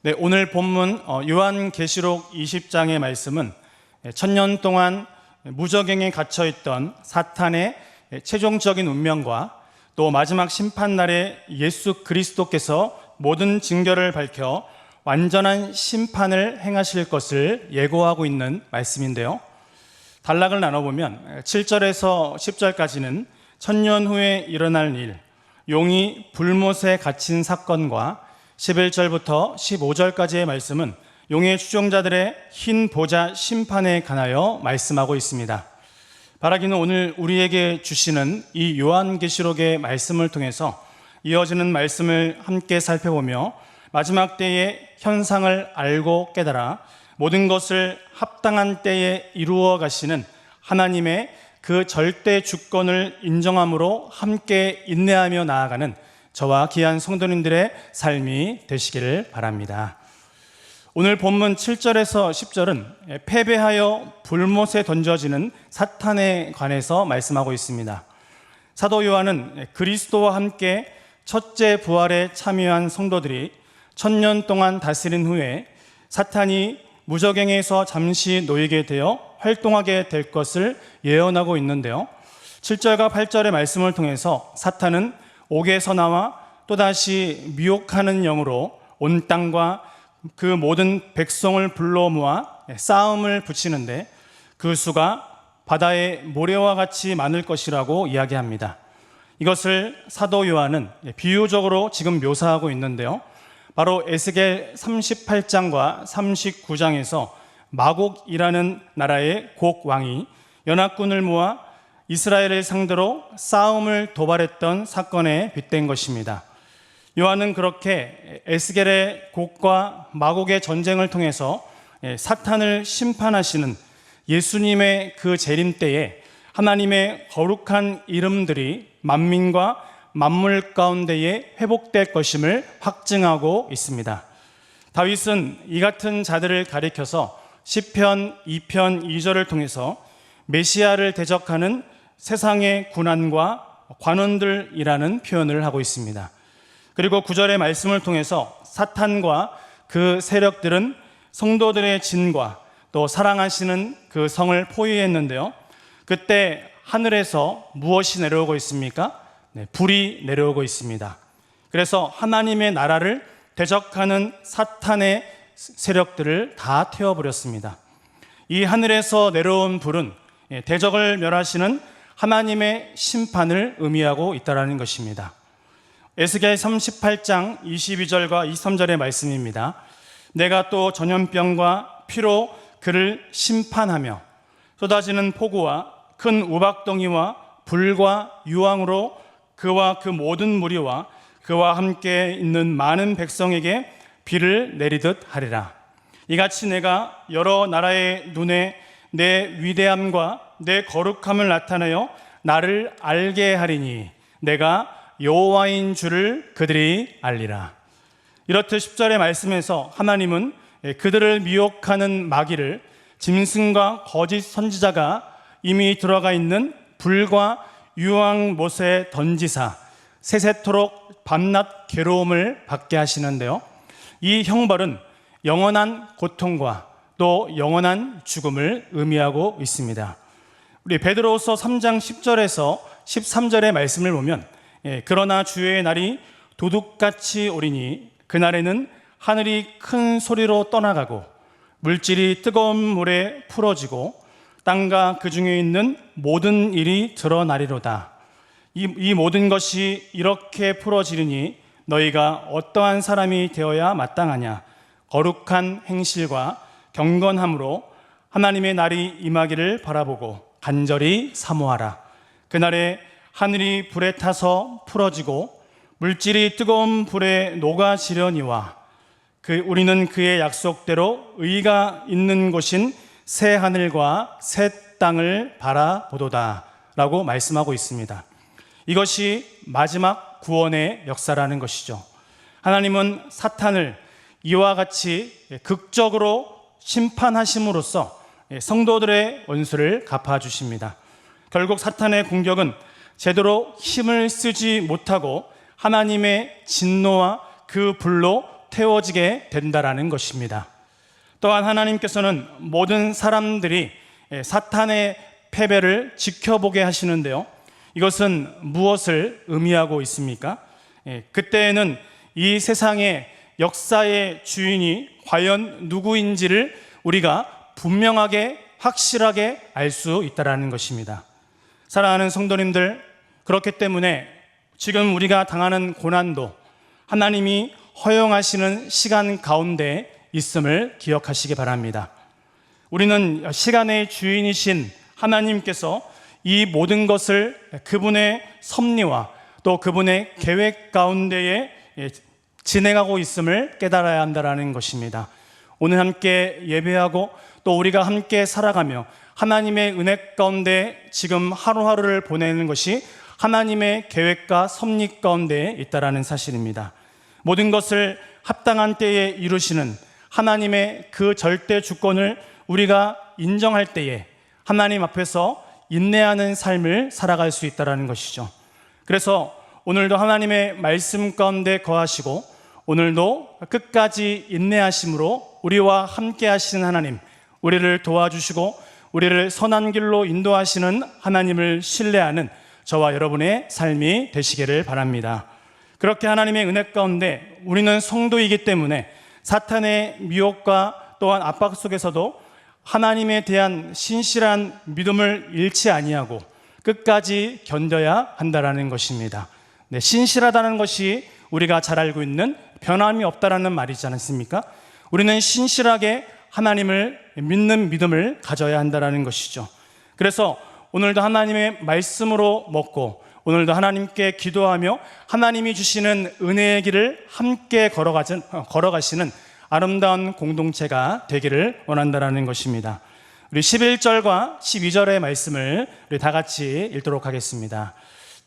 네, 오늘 본문 요한계시록 20장의 말씀은 천년 동안 무저갱에 갇혀있던 사탄의 최종적인 운명과 또 마지막 심판날에 예수 그리스도께서 모든 징계를 밝혀 완전한 심판을 행하실 것을 예고하고 있는 말씀인데요. 단락을 나눠보면 7절에서 10절까지는 천년 후에 일어날 일, 용이 불못에 갇힌 사건과 11절부터 15절까지의 말씀은 용의 추종자들의 흰 보좌 심판에 관하여 말씀하고 있습니다. 바라기는 오늘 우리에게 주시는 이 요한계시록의 말씀을 통해서 이어지는 말씀을 함께 살펴보며 마지막 때의 현상을 알고 깨달아 모든 것을 합당한 때에 이루어 가시는 하나님의 그 절대 주권을 인정함으로 함께 인내하며 나아가는 저와 귀한 성도님들의 삶이 되시기를 바랍니다. 오늘 본문 7절에서 10절은 패배하여 불못에 던져지는 사탄에 관해서 말씀하고 있습니다. 사도 요한은 그리스도와 함께 첫째 부활에 참여한 성도들이 천년 동안 다스린 후에 사탄이 무저갱에서 잠시 놓이게 되어 활동하게 될 것을 예언하고 있는데요. 7절과 8절의 말씀을 통해서 사탄은 옥에서 나와 또다시 미혹하는 영으로 온 땅과 그 모든 백성을 불러 모아 싸움을 붙이는데 그 수가 바다의 모래와 같이 많을 것이라고 이야기합니다. 이것을 사도 요한은 비유적으로 지금 묘사하고 있는데요. 바로 에스겔 38장과 39장에서 마곡이라는 나라의 곡 왕이 연합군을 모아 이스라엘을 상대로 싸움을 도발했던 사건에 빗댄 것입니다. 요한은 그렇게 에스겔의 곡과 마곡의 전쟁을 통해서 사탄을 심판하시는 예수님의 그 재림 때에 하나님의 거룩한 이름들이 만민과 만물 가운데에 회복될 것임을 확증하고 있습니다. 다윗은 이 같은 자들을 가리켜서 시편 2편 2절을 통해서 메시아를 대적하는 세상의 군환과 관원들이라는 표현을 하고 있습니다. 그리고 9절의 말씀을 통해서 사탄과 그 세력들은 성도들의 진과 또 사랑하시는 그 성을 포위했는데요. 그때 하늘에서 무엇이 내려오고 있습니까? 불이 내려오고 있습니다. 그래서 하나님의 나라를 대적하는 사탄의 세력들을 다 태워버렸습니다. 이 하늘에서 내려온 불은 대적을 멸하시는 하나님의 심판을 의미하고 있다는 것입니다. 에스겔 38장 22절과 23절의 말씀입니다. 내가 또 전염병과 피로 그를 심판하며 쏟아지는 폭우와 큰 우박덩이와 불과 유황으로 그와 그 모든 무리와 그와 함께 있는 많은 백성에게 비를 내리듯 하리라. 이같이 내가 여러 나라의 눈에 내 위대함과 내 거룩함을 나타내어 나를 알게 하리니 내가 여호와인 줄을 그들이 알리라. 이렇듯 10절의 말씀에서 하나님은 그들을 미혹하는 마귀를 짐승과 거짓 선지자가 이미 들어가 있는 불과 유황못에 던지사 세세토록 밤낮 괴로움을 받게 하시는데요. 이 형벌은 영원한 고통과 또 영원한 죽음을 의미하고 있습니다. 우리 베드로후서 3장 10절에서 13절의 말씀을 보면 그러나 주의 날이 도둑같이 오리니 그날에는 하늘이 큰 소리로 떠나가고 물질이 뜨거운 물에 풀어지고 땅과 그 중에 있는 모든 일이 드러나리로다. 이 모든 것이 이렇게 풀어지리니 너희가 어떠한 사람이 되어야 마땅하냐. 거룩한 행실과 경건함으로 하나님의 날이 임하기를 바라보고 간절히 사모하라. 그날에 하늘이 불에 타서 풀어지고 물질이 뜨거운 불에 녹아지려니와 우리는 그의 약속대로 의가 있는 곳인 새 하늘과 새 땅을 바라보도다 라고 말씀하고 있습니다. 이것이 마지막 구원의 역사라는 것이죠. 하나님은 사탄을 이와 같이 극적으로 심판하심으로써 성도들의 원수를 갚아주십니다. 결국 사탄의 공격은 제대로 힘을 쓰지 못하고 하나님의 진노와 그 불로 태워지게 된다라는 것입니다. 또한 하나님께서는 모든 사람들이 사탄의 패배를 지켜보게 하시는데요. 이것은 무엇을 의미하고 있습니까? 그때에는 이 세상의 역사의 주인이 과연 누구인지를 우리가 분명하게 확실하게 알 수 있다는 것입니다. 사랑하는 성도님들, 그렇기 때문에 지금 우리가 당하는 고난도 하나님이 허용하시는 시간 가운데 있음을 기억하시기 바랍니다. 우리는 시간의 주인이신 하나님께서 이 모든 것을 그분의 섭리와 또 그분의 계획 가운데에 진행하고 있음을 깨달아야 한다는 것입니다. 오늘 함께 예배하고 또 우리가 함께 살아가며 하나님의 은혜 가운데 지금 하루하루를 보내는 것이 하나님의 계획과 섭리 가운데 있다는 사실입니다. 모든 것을 합당한 때에 이루시는 하나님의 그 절대 주권을 우리가 인정할 때에 하나님 앞에서 인내하는 삶을 살아갈 수 있다는 것이죠. 그래서 오늘도 하나님의 말씀 가운데 거하시고 오늘도 끝까지 인내하심으로 우리와 함께 하시는 하나님, 우리를 도와주시고 우리를 선한 길로 인도하시는 하나님을 신뢰하는 저와 여러분의 삶이 되시기를 바랍니다. 그렇게 하나님의 은혜 가운데 우리는 성도이기 때문에 사탄의 미혹과 또한 압박 속에서도 하나님에 대한 신실한 믿음을 잃지 아니하고 끝까지 견뎌야 한다는 것입니다. 신실하다는 것이 우리가 잘 알고 있는 변함이 없다라는 말이지 않습니까? 우리는 신실하게 하나님을 믿는 믿음을 가져야 한다는 것이죠. 그래서 오늘도 하나님의 말씀으로 먹고 오늘도 하나님께 기도하며 하나님이 주시는 은혜의 길을 함께 걸어가시는 아름다운 공동체가 되기를 원한다는 것입니다. 우리 11절과 12절의 말씀을 우리 다 같이 읽도록 하겠습니다.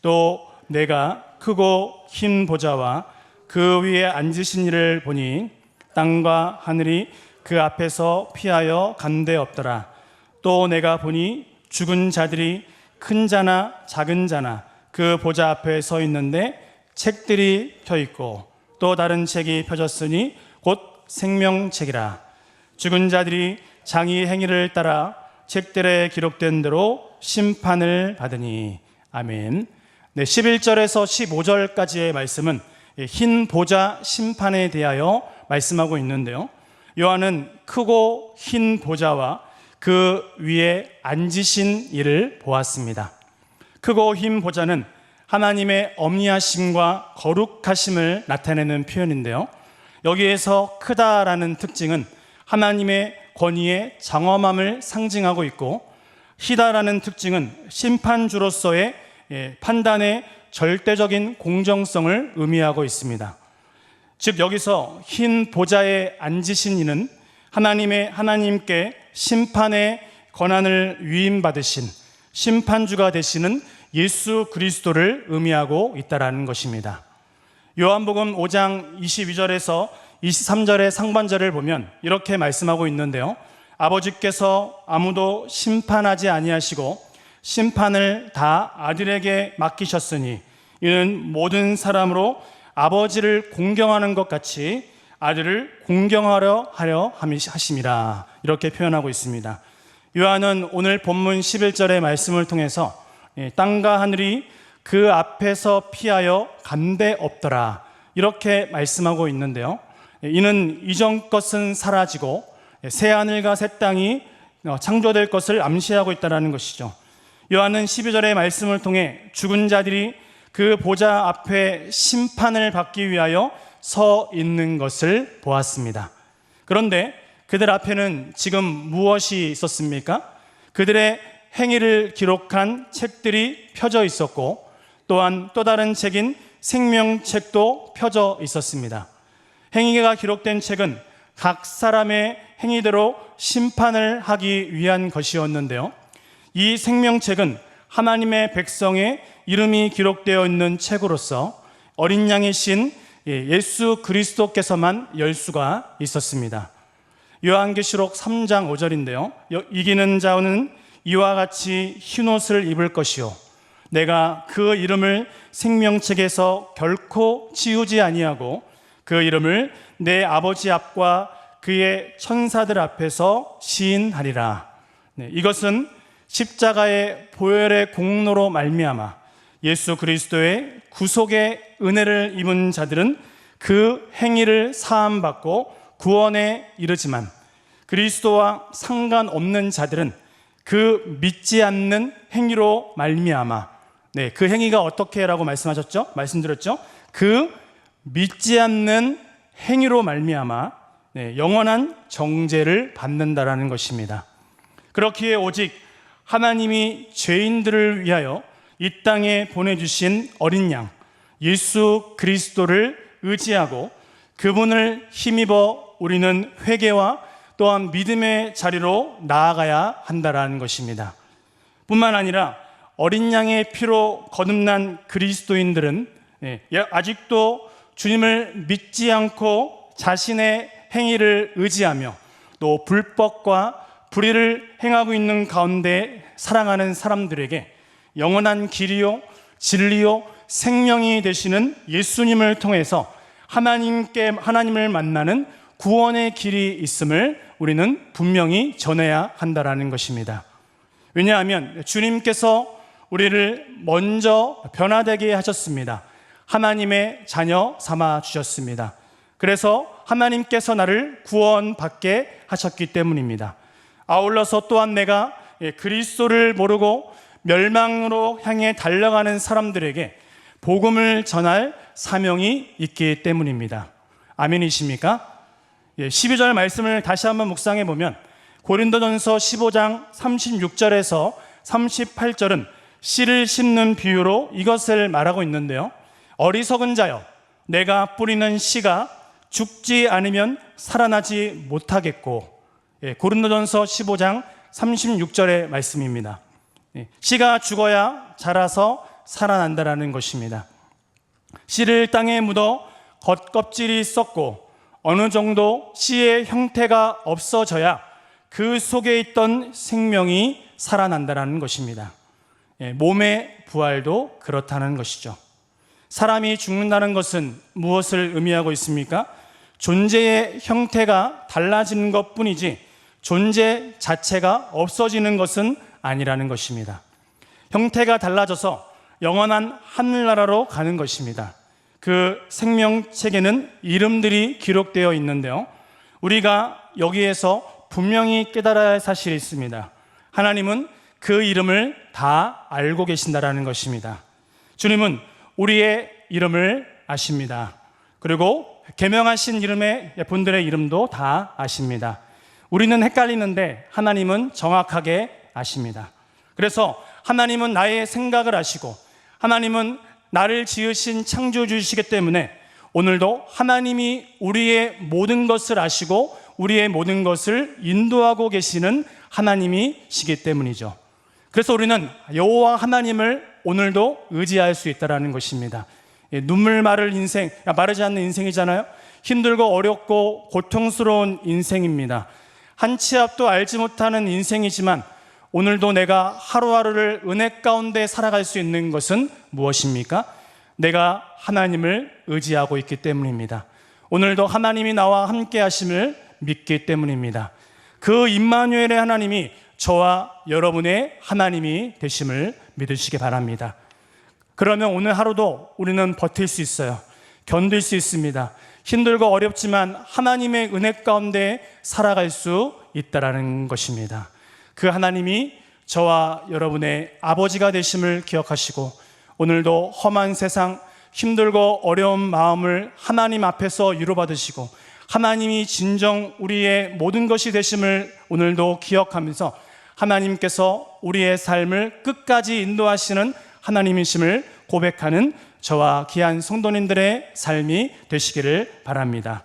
또 내가 크고 흰 보좌와 그 위에 앉으신 이를 보니 땅과 하늘이 그 앞에서 피하여 간데 없더라. 또 내가 보니 죽은 자들이 큰 자나 작은 자나 그 보좌 앞에 서 있는데 책들이 펴 있고 또 다른 책이 펴졌으니 곧 생명책이라. 죽은 자들이 장이 행위를 따라 책들에 기록된 대로 심판을 받으니. 아멘. 11절에서 15절까지의 말씀은 흰 보좌 심판에 대하여 말씀하고 있는데요. 요한은 크고 흰 보좌와 그 위에 앉으신 이를 보았습니다. 크고 흰 보좌는 하나님의 엄리하심과 거룩하심을 나타내는 표현인데요. 여기에서 크다라는 특징은 하나님의 권위의 장엄함을 상징하고 있고, 희다라는 특징은 심판주로서의 판단의 절대적인 공정성을 의미하고 있습니다. 즉 여기서 흰 보좌에 앉으신 이는 하나님께 심판의 권한을 위임받으신 심판주가 되시는 예수 그리스도를 의미하고 있다는 것입니다. 요한복음 5장 22절에서 23절의 상반절을 보면 이렇게 말씀하고 있는데요. 아버지께서 아무도 심판하지 아니하시고 심판을 다 아들에게 맡기셨으니 이는 모든 사람으로 아버지를 공경하는 것 같이 아들을 공경하려 하심이라. 이렇게 표현하고 있습니다. 요한은 오늘 본문 11절의 말씀을 통해서 땅과 하늘이 그 앞에서 피하여 간데 없더라, 이렇게 말씀하고 있는데요. 이는 이전 것은 사라지고 새 하늘과 새 땅이 창조될 것을 암시하고 있다는 것이죠. 요한은 12절의 말씀을 통해 죽은 자들이 그 보좌 앞에 심판을 받기 위하여 서 있는 것을 보았습니다. 그런데 그들 앞에는 지금 무엇이 있었습니까? 그들의 행위를 기록한 책들이 펴져 있었고 또한 또 다른 책인 생명책도 펴져 있었습니다. 행위가 기록된 책은 각 사람의 행위대로 심판을 하기 위한 것이었는데요. 이 생명책은 하나님의 백성의 이름이 기록되어 있는 책으로서 어린 양이신 예수 그리스도께서만 열 수가 있었습니다. 요한계시록 3장 5절인데요. 이기는 자는 이와 같이 흰옷을 입을 것이요 내가 그 이름을 생명책에서 결코 지우지 아니하고 그 이름을 내 아버지 앞과 그의 천사들 앞에서 시인하리라. 네, 이것은 십자가의 보혈의 공로로 말미암아 예수 그리스도의 구속의 은혜를 입은 자들은 그 행위를 사함받고 구원에 이르지만 그리스도와 상관없는 자들은 그 믿지 않는 행위로 말미암아, 네, 그 행위가 어떻게라고 말씀드렸죠? 그 믿지 않는 행위로 말미암아, 네, 영원한 정죄를 받는다라는 것입니다. 그렇기에 오직 하나님이 죄인들을 위하여 이 땅에 보내주신 어린 양 예수 그리스도를 의지하고 그분을 힘입어 우리는 회개와 또한 믿음의 자리로 나아가야 한다라는 것입니다. 뿐만 아니라 어린 양의 피로 거듭난 그리스도인들은 아직도 주님을 믿지 않고 자신의 행위를 의지하며 또 불법과 불의를 행하고 있는 가운데 살아가는 사람들에게 영원한 길이요 진리요 생명이 되시는 예수님을 통해서 하나님을 만나는 구원의 길이 있음을 우리는 분명히 전해야 한다라는 것입니다. 왜냐하면 주님께서 우리를 먼저 변화되게 하셨습니다. 하나님의 자녀 삼아 주셨습니다. 그래서 하나님께서 나를 구원받게 하셨기 때문입니다. 아울러서 또한 내가 그리스도를 모르고 멸망으로 향해 달려가는 사람들에게 복음을 전할 사명이 있기 때문입니다. 아멘이십니까? 12절 말씀을 다시 한번 묵상해 보면 고린도전서 15장 36절에서 38절은 씨를 심는 비유로 이것을 말하고 있는데요. 어리석은 자여, 내가 뿌리는 씨가 죽지 않으면 살아나지 못하겠고, 고린도전서 15장 36절의 말씀입니다. 씨가 죽어야 자라서 살아난다라는 것입니다. 씨를 땅에 묻어 겉껍질이 썩고 어느 정도 씨의 형태가 없어져야 그 속에 있던 생명이 살아난다라는 것입니다. 몸의 부활도 그렇다는 것이죠. 사람이 죽는다는 것은 무엇을 의미하고 있습니까? 존재의 형태가 달라지는 것뿐이지 존재 자체가 없어지는 것은 아니라는 것입니다. 형태가 달라져서 영원한 하늘나라로 가는 것입니다. 그 생명책에는 이름들이 기록되어 있는데요, 우리가 여기에서 분명히 깨달아야 할 사실이 있습니다. 하나님은 그 이름을 다 알고 계신다라는 것입니다. 주님은 우리의 이름을 아십니다. 그리고 계명하신 이름의 분들의 이름도 다 아십니다. 우리는 헷갈리는데 하나님은 정확하게 아십니다. 그래서 하나님은 나의 생각을 아시고 하나님은 나를 지으신 창조주이시기 때문에 오늘도 하나님이 우리의 모든 것을 아시고 우리의 모든 것을 인도하고 계시는 하나님이시기 때문이죠. 그래서 우리는 여호와 하나님을 오늘도 의지할 수 있다는 것입니다. 눈물 마르지 않는 인생이잖아요. 힘들고 어렵고 고통스러운 인생입니다. 한 치 앞도 알지 못하는 인생이지만 오늘도 내가 하루하루를 은혜 가운데 살아갈 수 있는 것은 무엇입니까? 내가 하나님을 의지하고 있기 때문입니다. 오늘도 하나님이 나와 함께 하심을 믿기 때문입니다. 그 임마누엘의 하나님이 저와 여러분의 하나님이 되심을 믿으시기 바랍니다. 그러면 오늘 하루도 우리는 버틸 수 있어요. 견딜 수 있습니다. 힘들고 어렵지만 하나님의 은혜 가운데 살아갈 수 있다라는 것입니다. 그 하나님이 저와 여러분의 아버지가 되심을 기억하시고 오늘도 험한 세상, 힘들고 어려운 마음을 하나님 앞에서 위로받으시고 하나님이 진정 우리의 모든 것이 되심을 오늘도 기억하면서 하나님께서 우리의 삶을 끝까지 인도하시는 하나님이심을 고백하는 저와 귀한 성도님들의 삶이 되시기를 바랍니다.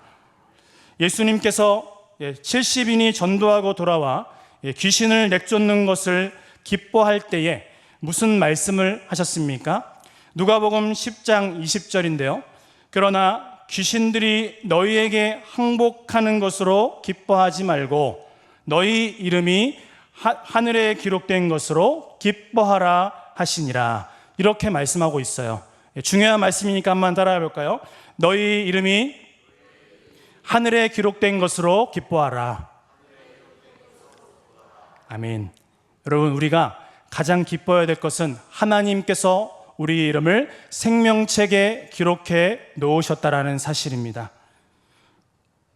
예수님께서 70인이 전도하고 돌아와 귀신을 내쫓는 것을 기뻐할 때에 무슨 말씀을 하셨습니까? 누가복음 10장 20절인데요. 그러나 귀신들이 너희에게 항복하는 것으로 기뻐하지 말고 너희 이름이 하늘에 기록된 것으로 기뻐하라 하시니라. 이렇게 말씀하고 있어요. 중요한 말씀이니까 한번 따라해 볼까요? 너희 이름이 하늘에 기록된 것으로 기뻐하라. 아멘. 여러분, 우리가 가장 기뻐해야 될 것은 하나님께서 우리 이름을 생명책에 기록해 놓으셨다라는 사실입니다.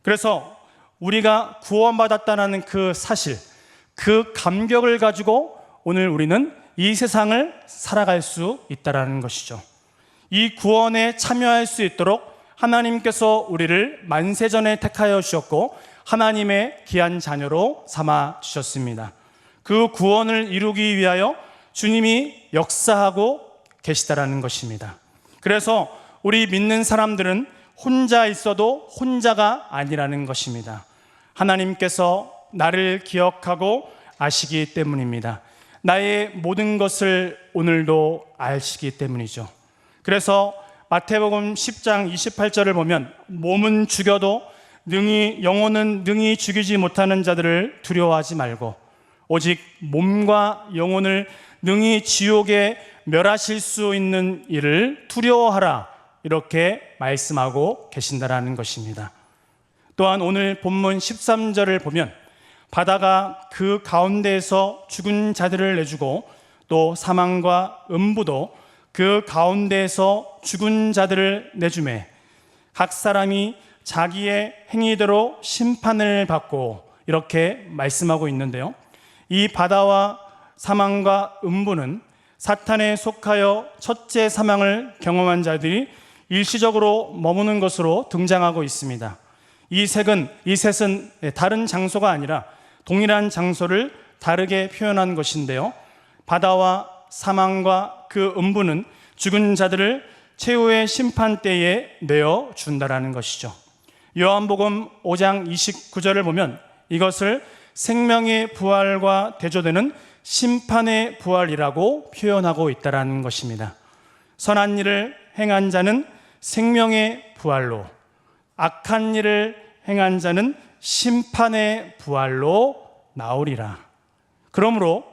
그래서 우리가 구원받았다는 그 사실, 그 감격을 가지고 오늘 우리는 이 세상을 살아갈 수 있다는 것이죠. 이 구원에 참여할 수 있도록 하나님께서 우리를 만세전에 택하여 주셨고 하나님의 귀한 자녀로 삼아 주셨습니다. 그 구원을 이루기 위하여 주님이 역사하고 계시다라는 것입니다. 그래서 우리 믿는 사람들은 혼자 있어도 혼자가 아니라는 것입니다. 하나님께서 나를 기억하고 아시기 때문입니다. 나의 모든 것을 오늘도 아시기 때문이죠. 그래서 마태복음 10장 28절을 보면 몸은 죽여도 영혼은 능히 죽이지 못하는 자들을 두려워하지 말고 오직 몸과 영혼을 능히 지옥에 멸하실 수 있는 이를 두려워하라, 이렇게 말씀하고 계신다라는 것입니다. 또한 오늘 본문 13절을 보면 바다가 그 가운데에서 죽은 자들을 내주고 또 사망과 음부도 그 가운데에서 죽은 자들을 내주매 각 사람이 자기의 행위대로 심판을 받고, 이렇게 말씀하고 있는데요. 이 바다와 사망과 음부는 사탄에 속하여 첫째 사망을 경험한 자들이 일시적으로 머무는 것으로 등장하고 있습니다. 이 셋은 다른 장소가 아니라 동일한 장소를 다르게 표현한 것인데요. 바다와 사망과 그 음부는 죽은 자들을 최후의 심판 때에 내어 준다라는 것이죠. 요한복음 5장 29절을 보면 이것을 생명의 부활과 대조되는 심판의 부활이라고 표현하고 있다라는 것입니다. 선한 일을 행한 자는 생명의 부활로, 악한 일을 행한 자는 심판의 부활로 나오리라. 그러므로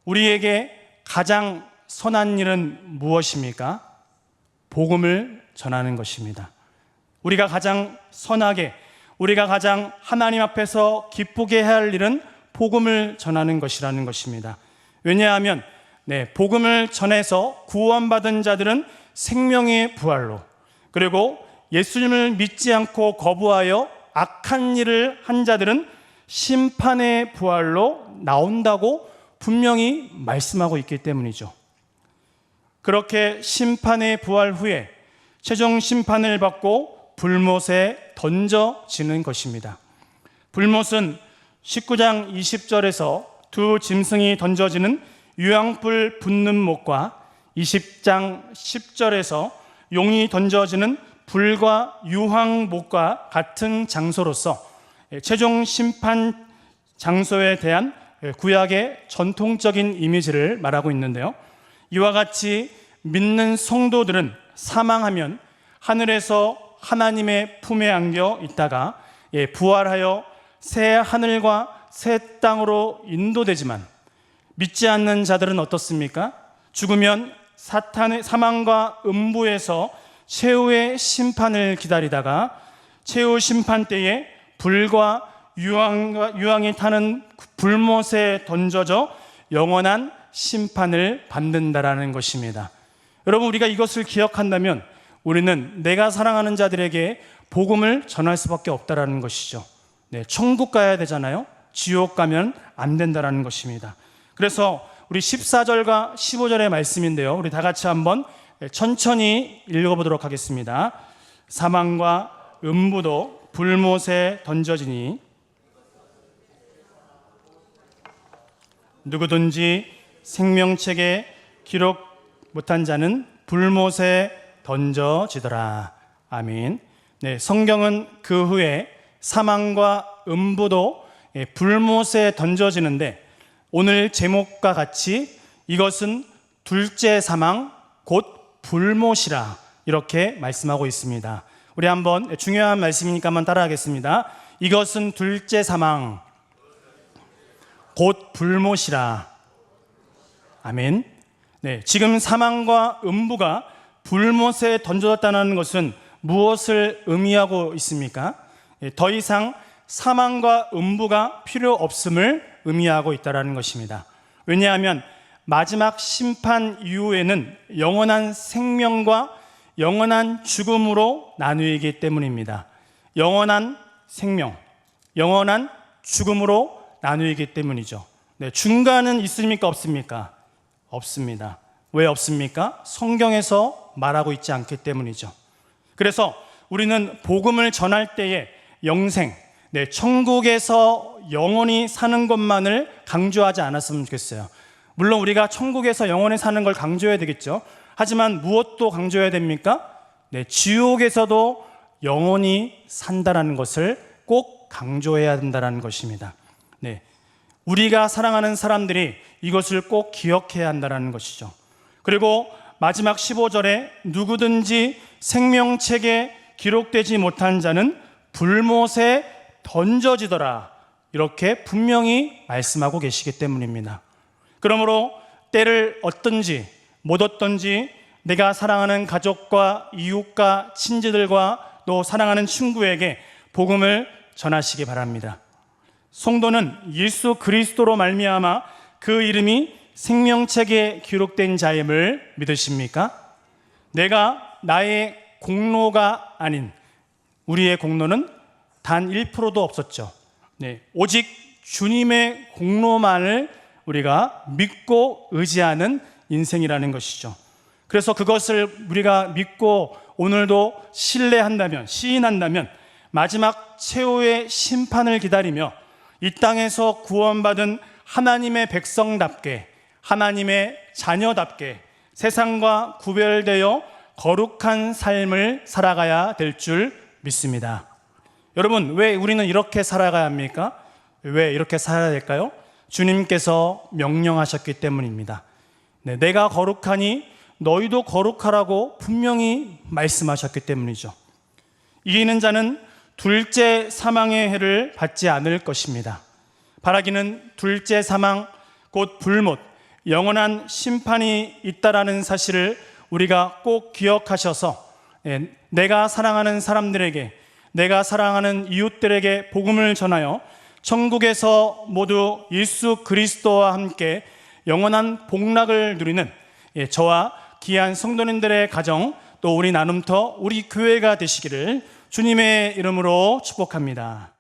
우리에게 가장 선한 일은 무엇입니까? 복음을 전하는 것입니다. 우리가 가장 선하게, 우리가 가장 하나님 앞에서 기쁘게 해야 할 일은 복음을 전하는 것이라는 것입니다. 왜냐하면 복음을 전해서 구원받은 자들은 생명의 부활로, 그리고 예수님을 믿지 않고 거부하여 악한 일을 한 자들은 심판의 부활로 나온다고 분명히 말씀하고 있기 때문이죠. 그렇게 심판의 부활 후에 최종 심판을 받고 불못에 던져지는 것입니다. 불못은 19장 20절에서 두 짐승이 던져지는 유황불 붙는 못과 20장 10절에서 용이 던져지는 불과 유황못과 같은 장소로서 최종 심판 장소에 대한 구약의 전통적인 이미지를 말하고 있는데요. 이와 같이 믿는 성도들은 사망하면 하늘에서 하나님의 품에 안겨 있다가 부활하여 새 하늘과 새 땅으로 인도되지만, 믿지 않는 자들은 어떻습니까? 죽으면 사망과 음부에서 최후의 심판을 기다리다가 최후 심판 때에 불과 유황이 타는 불못에 던져져 영원한 심판을 받는다라는 것입니다. 여러분, 우리가 이것을 기억한다면 우리는 내가 사랑하는 자들에게 복음을 전할 수밖에 없다라는 것이죠. 천국 가야 되잖아요. 지옥 가면 안 된다라는 것입니다. 그래서 우리 14절과 15절의 말씀인데요, 우리 다 같이 한번 천천히 읽어보도록 하겠습니다. 사망과 음부도 불못에 던져지니 누구든지 생명책에 기록 못한 자는 불못에 던져지더라. 아멘. 성경은 그 후에 사망과 음부도 불못에 던져지는데, 오늘 제목과 같이 이것은 둘째 사망 곧 불못이라, 이렇게 말씀하고 있습니다. 우리 한번 중요한 말씀이니까 한번 따라하겠습니다. 이것은 둘째 사망 곧 불못이라. 아멘. 지금 사망과 음부가 불못에 던져졌다는 것은 무엇을 의미하고 있습니까? 더 이상 사망과 음부가 필요 없음을 의미하고 있다는 것입니다. 왜냐하면 마지막 심판 이후에는 영원한 생명과 영원한 죽음으로 나누기 때문입니다. 영원한 생명, 영원한 죽음으로 나누기 때문이죠. 네, 중간은 있습니까? 없습니까? 없습니다. 왜 없습니까? 성경에서 말하고 있지 않기 때문이죠. 그래서 우리는 복음을 전할 때에 영생, 천국에서 영원히 사는 것만을 강조하지 않았으면 좋겠어요. 물론 우리가 천국에서 영원히 사는 걸 강조해야 되겠죠. 하지만 무엇도 강조해야 됩니까? 지옥에서도 영원히 산다라는 것을 꼭 강조해야 된다는 것입니다. 우리가 사랑하는 사람들이 이것을 꼭 기억해야 한다는 것이죠. 그리고 마지막 15절에 누구든지 생명책에 기록되지 못한 자는 불못에 던져지더라, 이렇게 분명히 말씀하고 계시기 때문입니다. 그러므로 때를 얻든지 못 얻든지 내가 사랑하는 가족과 이웃과 친지들과 또 사랑하는 친구에게 복음을 전하시기 바랍니다. 성도는 예수 그리스도로 말미암아 그 이름이 생명책에 기록된 자임을 믿으십니까? 내가 나의 공로가 아닌, 우리의 공로는 단 1%도 없었죠. 오직 주님의 공로만을 우리가 믿고 의지하는 인생이라는 것이죠. 그래서 그것을 우리가 믿고 오늘도 신뢰한다면, 시인한다면 마지막 최후의 심판을 기다리며 이 땅에서 구원받은 하나님의 백성답게, 하나님의 자녀답게 세상과 구별되어 거룩한 삶을 살아가야 될 줄 믿습니다. 여러분, 왜 우리는 이렇게 살아가야 합니까? 왜 이렇게 살아야 될까요? 주님께서 명령하셨기 때문입니다. 내가 거룩하니 너희도 거룩하라고 분명히 말씀하셨기 때문이죠. 이기는 자는 둘째 사망의 해를 받지 않을 것입니다. 바라기는 둘째 사망, 곧 불못, 영원한 심판이 있다라는 사실을 우리가 꼭 기억하셔서 내가 사랑하는 사람들에게, 내가 사랑하는 이웃들에게 복음을 전하여 천국에서 모두 예수 그리스도와 함께 영원한 복락을 누리는 저와 귀한 성도님들의 가정, 또 우리 나눔터, 우리 교회가 되시기를 주님의 이름으로 축복합니다.